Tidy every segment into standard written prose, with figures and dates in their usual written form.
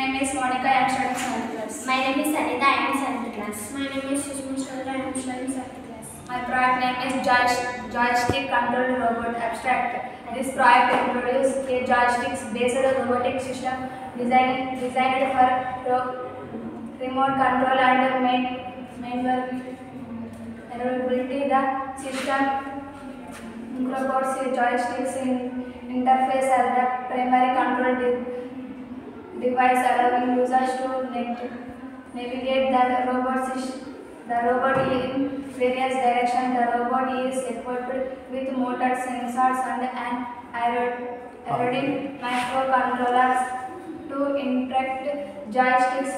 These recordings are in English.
name is Monica. I am studying 7th class. My name is Sanita. I am 7th class. My name is Sushma Chandra. I am studying 7th class. My project name is Joystick Controlled Robot Abstract. This project introduces a joystick-based robotic system designed for remote control and maneuverability. The system incorporates joysticks interface as the primary control device, allowing users to navigate the robot in various directions. The robot is equipped with motors, sensors, and an aerodynamic microcontrollers to interact joysticks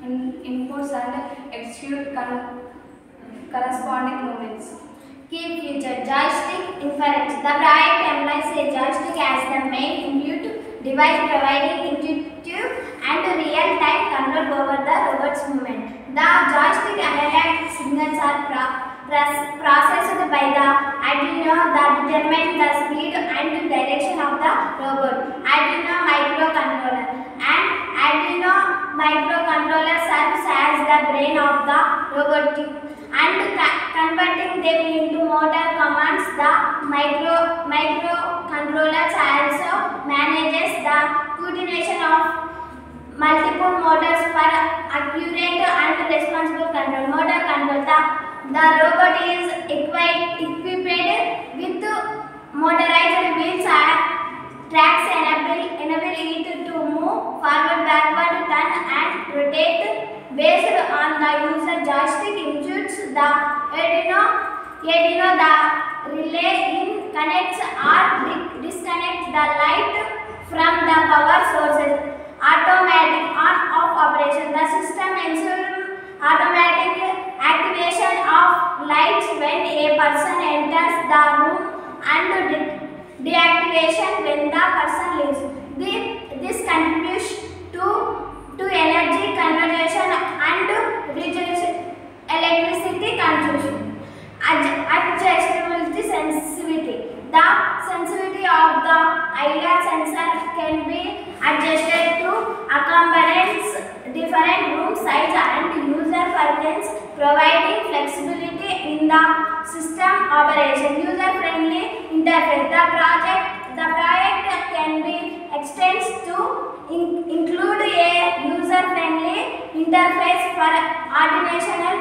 inputs and execute corresponding movements. Key feature: joystick inference. The project employs a joystick as the main input device, providing intuitive and real-time control over the robot's movement. The joystick analog signals are processed by the Arduino that determine the speed and direction of the robot. Arduino microcontroller. An Arduino microcontroller serves as the brain of the robotic, and converting them into motor commands. The microcontroller also manages the coordination of multiple motors for accurate and responsible control. Motor control. The robot is equipped with motorized wheels and tracks enable it to move forward, backward, turn and rotate based on the user joystick inputs. The Arduino the relay connects or disconnects the light from the power sources. Automatic on-off operation. The system ensures automatic activation of lights when a person enters the room and deactivation when the person leaves. This contributes to energy conservation and reduces electricity consumption. Adjustability sensitivity. The sensitivity of the IR sensor can be adjusted to accommodate different room size and user preference, providing flexibility in the system operation. User-friendly interface. The project can be extended to include a user-friendly interface for additional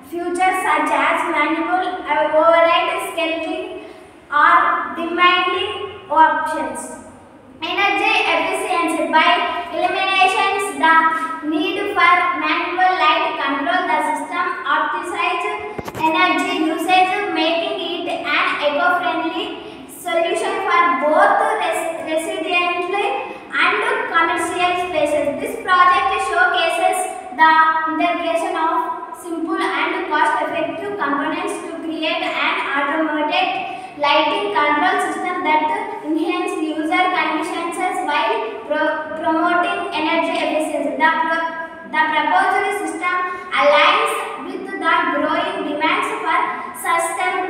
features such as manual override, scaling, or demanding options. Energy efficiency. By eliminating the need for manual light control, the system optimizes energy usage, making it an eco-friendly solution for both residential and commercial spaces. This project showcases the integration of simple and cost-effective components to create an automated lighting control system that enhances user convenience while promoting energy efficiency. The proposed system aligns with the growing demands for sustainable